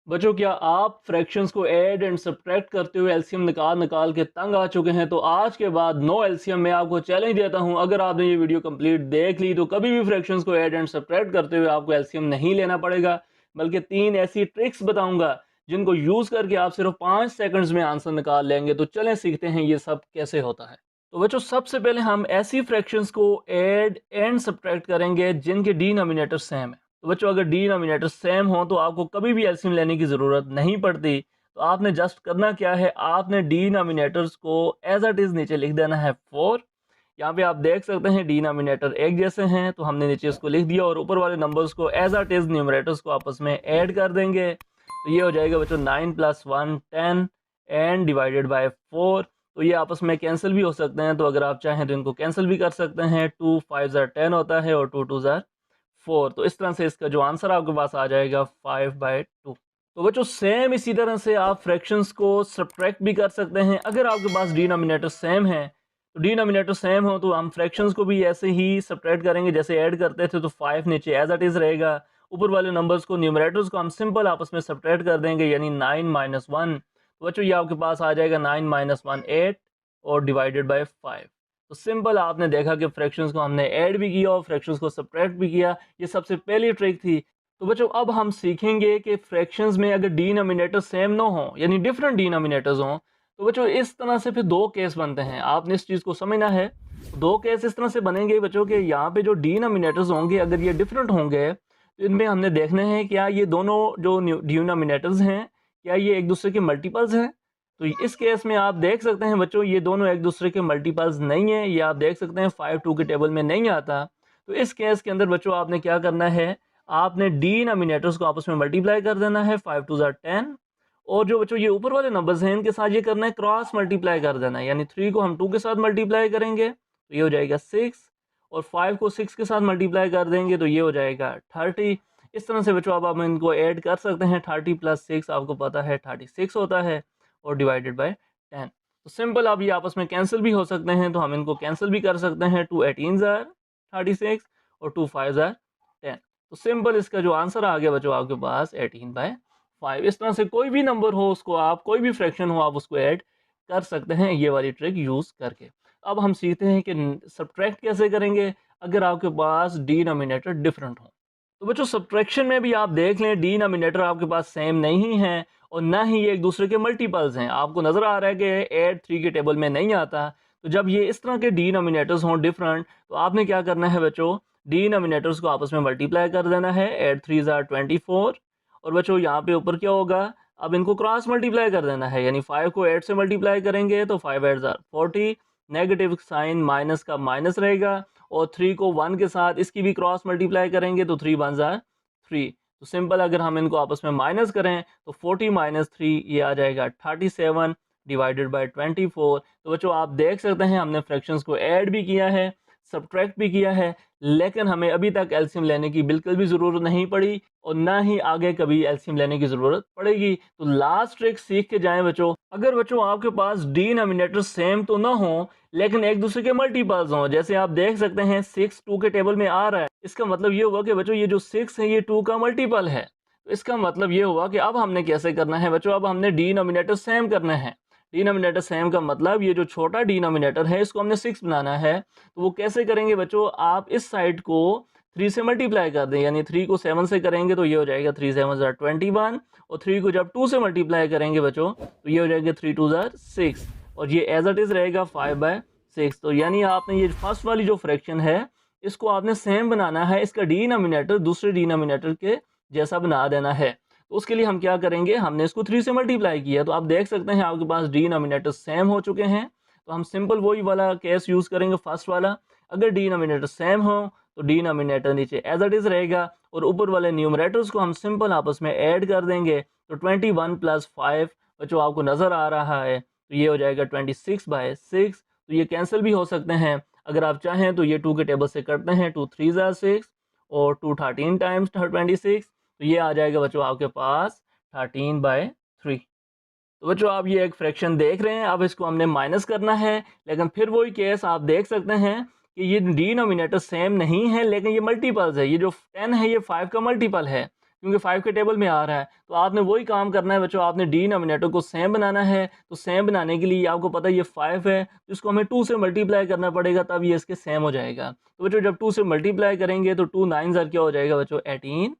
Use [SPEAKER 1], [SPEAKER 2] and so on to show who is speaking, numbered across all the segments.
[SPEAKER 1] बच्चों, क्या आप फ्रैक्शंस को ऐड एंड सब्ट्रैक्ट करते हुए एलसीएम निकाल निकाल के तंग आ चुके हैं? तो आज के बाद नो एलसीएम में आपको चैलेंज देता हूं। अगर आपने ये वीडियो कंप्लीट देख ली तो कभी भी फ्रैक्शंस को ऐड एंड सब्ट्रैक्ट करते हुए आपको एलसीएम नहीं लेना पड़ेगा, बल्कि 3 ऐसी ट्रिक्स बताऊंगा जिनको यूज़ करके आप सिर्फ 5 सेकंड्स में आंसर निकाल लेंगे। तो चलें सीखते हैं ये सब कैसे होता है। तो बच्चों, सबसे पहले हम ऐसी फ्रैक्शंस को ऐड एंड सब्ट्रैक्ट करेंगे जिनके डिनोमिनेटर सेम है। तो बच्चों, अगर डिनोमिनेटर सेम हो तो आपको कभी भी एलसीएम लेने की ज़रूरत नहीं पड़ती। तो आपने जस्ट करना क्या है, आपने डिनोमिनेटर्स को एज इट इज़ नीचे लिख देना है 4। यहाँ पे आप देख सकते हैं डिनोमिनेटर एक जैसे हैं, तो हमने नीचे इसको लिख दिया और ऊपर वाले नंबर्स को एज इट इज़ न्यूमरेटर्स को आपस में ऐड कर देंगे। तो ये हो जाएगा बच्चों 9 + 1 10 एंड डिवाइडेड बाय 4। तो ये आपस में कैंसिल भी हो सकते हैं, तो अगर आप चाहें तो इनको कैंसिल भी कर सकते हैं। 2 5 10 होता है और 2 2 4। तो इस तरह से इसका जो आंसर आपके पास आ जाएगा 5/2। तो बच्चों, सेम इसी तरह से आप फ्रैक्शंस को सब्ट्रैक्ट भी कर सकते हैं। अगर आपके पास डिनोमिनेटर सेम है, तो डिनोमिनेटर सेम हो तो हम फ्रैक्शंस को भी ऐसे ही सब्ट्रैक्ट करेंगे जैसे ऐड करते थे। तो 5 नीचे एज इट इज़ रहेगा, ऊपर वाले नंबर्स को न्यूमरेटर्स को हम सिंपल आपस में सब्ट्रैक्ट कर देंगे, यानी 9 - 1। तो बच्चों, ये आपके पास आ जाएगा 9 - 1 8 और डिवाइडेड बाय 5। तो सिंपल आपने देखा कि फ्रैक्शंस को हमने ऐड भी किया और फ्रैक्शंस को सब्ट्रैक्ट भी किया। ये सबसे पहली ट्रिक थी। तो बच्चों, अब हम सीखेंगे कि फ्रैक्शंस में अगर डिनोमिनेटर सेम ना हो, यानी डिफरेंट डिनोमिनेटर्स हों, तो बच्चों इस तरह से फिर दो केस बनते हैं। आपने इस चीज़ को समझना है। दो केस इस तरह से बनेंगे बच्चों के यहाँ पे जो डिनोमिनेटर्स होंगे अगर ये डिफरेंट होंगे, तो इनमें हमने देखना है क्या ये दोनों जो डिनोमिनेटर्स हैं क्या ये एक दूसरे के मल्टीपल्स हैं। तो इस केस में आप देख सकते हैं बच्चों, ये दोनों एक दूसरे के मल्टीपल्स नहीं है। ये आप देख सकते हैं 5 2 के टेबल में नहीं आता। तो इस केस के अंदर बच्चों आपने क्या करना है, आपने डिनोमिनेटर्स को आपस में मल्टीप्लाई कर देना है। 5 2 10 और जो बच्चों ये ऊपर वाले नंबर्स हैं इनके साथ ये करना है क्रॉस मल्टीप्लाई कर देना है, यानी 3 को हम 2 के साथ मल्टीप्लाई करेंगे तो ये हो जाएगा 6 और 5 को 6 के साथ मल्टीप्लाई कर देंगे तो ये हो जाएगा 30। इस तरह से बच्चों अब आप इनको ऐड कर सकते हैं। 30 + 6 आपको पता है 36 होता है और डिवाइडेड बाय 10। तो सिंपल अब ये आपस में कैंसिल भी हो सकते हैं, तो हम इनको कैंसिल भी कर सकते हैं। 2 18 आर 36 और 2 5 आर 10। तो सिंपल इसका जो आंसर आ गया बच्चों आपके पास 18/5। इस तरह से कोई भी नंबर हो उसको आप, कोई भी फ्रैक्शन हो आप उसको ऐड कर सकते हैं ये वाली ट्रिक यूज़ करके। अब हम सीखते हैं कि सब्ट्रैक्ट कैसे करेंगे अगर आपके पास डिनोमिनेटर डिफरेंट हो। तो बच्चों, सब्ट्रैक्शन में भी आप देख लें डिनोमिनेटर आपके पास सेम नहीं है और ना ही ये एक दूसरे के मल्टीपल्स हैं। आपको नज़र आ रहा है कि ऐड 3 के टेबल में नहीं आता। तो जब ये इस तरह के डिनोमिनेटर्स हों डिफरेंट, तो आपने क्या करना है बच्चों, डिनोमिनेटर्स को आपस में मल्टीप्लाई कर देना है। ऐड 3 आर 24 और बच्चों यहाँ पे ऊपर क्या होगा, अब इनको क्रॉस मल्टीप्लाई कर देना है, यानी 5 को 8 से मल्टीप्लाई करेंगे तो 5 8 आर 40। नेगेटिव साइन माइनस का माइनस रहेगा और 3 को 1 के साथ इसकी भी क्रॉस मल्टीप्लाई करेंगे तो 3 1 आर 3। तो सिंपल अगर हम इनको आपस में माइनस करें तो 40 - 3 ये आ जाएगा 37 डिवाइडेड बाय 24। तो बच्चों आप देख सकते हैं हमने फ्रैक्शंस को ऐड भी किया है, सब्ट्रैक्ट भी किया है, लेकिन हमें अभी तक एलसीएम लेने की बिल्कुल भी ज़रूरत नहीं पड़ी और ना ही आगे कभी एलसीएम लेने की ज़रूरत पड़ेगी। तो लास्ट ट्रिक सीख के जाएं बच्चों। अगर बच्चों आपके पास डिनोमिनेटर सेम तो ना हो लेकिन एक दूसरे के मल्टीपल्स हों, जैसे आप देख सकते हैं 6 2 के टेबल में आ रहा है, इसका मतलब ये हुआ कि बच्चों ये जो 6 है ये 2 का मल्टीपल है। तो इसका मतलब ये हुआ कि अब हमने कैसे करना है बच्चों, अब हमने डिनोमिनेटर सेम करना है। डिनोमिनेटर सेम का मतलब ये जो छोटा डिनोमिनेटर है इसको हमने 6 बनाना है। तो वो कैसे करेंगे बच्चों, आप इस साइड को 3 से मल्टीप्लाई कर दें, यानी 3 को 7 से करेंगे तो ये हो जाएगा 3 7 21 और 3 को जब 2 से मल्टीप्लाई करेंगे बच्चों तो ये हो जाएगा 3 2 6 और ये एज इट इज़ रहेगा 5/6। तो यानी आपने ये फर्स्ट वाली जो फ्रैक्शन है इसको आपने सेम बनाना है, इसका डिनोमिनेटर दूसरे डिनोमिनेटर के जैसा बना देना है। तो उसके लिए हम क्या करेंगे, हमने इसको 3 से मल्टीप्लाई किया तो आप देख सकते हैं आपके पास डिनोमिनेटर सेम हो चुके हैं। तो हम सिंपल वही वाला केस यूज़ करेंगे फर्स्ट वाला। अगर डिनोमिनेटर सेम हो तो डिनोमिनेटर नीचे एज इट इज़ रहेगा और ऊपर वाले न्यूमरेटर्स को हम सिंपल आपस में ऐड कर देंगे। तो 21 + 5 बच्चों आपको नज़र आ रहा है तो ये हो जाएगा 26/6। तो ये कैंसिल भी हो सकते हैं। अगर आप चाहें तो ये 2 के टेबल से करते हैं, 2 3 6 और 2 13 टाइम्स 26। तो ये आ जाएगा बच्चों आपके पास 13/3। तो बच्चों आप ये एक फ्रैक्शन देख रहे हैं, अब इसको हमने माइनस करना है। लेकिन फिर वही केस आप देख सकते हैं कि ये डिनोमिनेटर सेम नहीं है लेकिन ये मल्टीपल्स है। ये जो 10 है ये 5 का मल्टीपल है। क्योंकि 5 के टेबल में आ रहा है। तो आपने वही काम करना है बच्चों, आपने डिनोमिनेटर को सेम बनाना है। तो सेम बनाने के लिए आपको पता है ये 5 है, तो इसको हमें 2 से मल्टीप्लाई करना पड़ेगा, तब ये इसके सेम हो जाएगा। तो बच्चों जब 2 से मल्टीप्लाई करेंगे तो 2 9 ज़र क्या हो जाएगा बच्चों 18,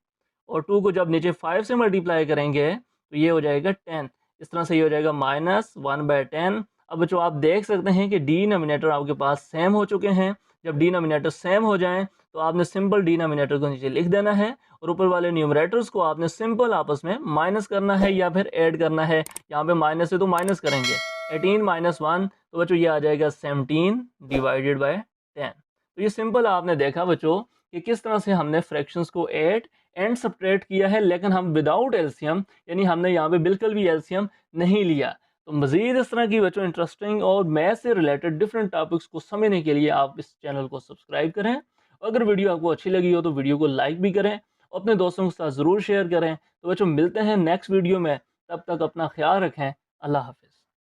[SPEAKER 1] और 2 को जब नीचे 5 से मल्टीप्लाई करेंगे तो ये हो जाएगा 10। इस तरह से ये हो जाएगा -1/10। अब बच्चों आप देख सकते हैं कि डिनोमिनेटर आपके पास सेम हो चुके हैं। जब डिनोमिनेटर सेम हो जाएं तो आपने सिंपल डिनोमिनेटर को नीचे लिख देना है, और ऊपर वाले न्यूमरेटर्स को आपने सिंपल आपस में माइनस करना है या फिर ऐड करना है। यहाँ पे माइनस है तो माइनस करेंगे, 18 - 1 तो बच्चों ये आ जाएगा 17 / 10। तो ये सिंपल आपने देखा बच्चों कि किस तरह से हमने फ्रैक्शंस को ऐड एंड सब्ट्रैक्ट किया है, लेकिन हम विदाउट एलसीएम, यानी हमने यहाँ पे बिल्कुल भी एलसीएम नहीं लिया। तो मज़ीद इस तरह की बच्चों इंटरेस्टिंग और मैथ से रिलेटेड डिफरेंट टॉपिक्स को समझने के लिए आप इस चैनल को सब्सक्राइब करें। अगर वीडियो आपको अच्छी लगी हो तो वीडियो को लाइक भी करें, अपने दोस्तों के साथ ज़रूर शेयर करें। तो बच्चों मिलते हैं नेक्स्ट वीडियो में, तब तक अपना ख्याल रखें। अल्लाह हाफ़िज़।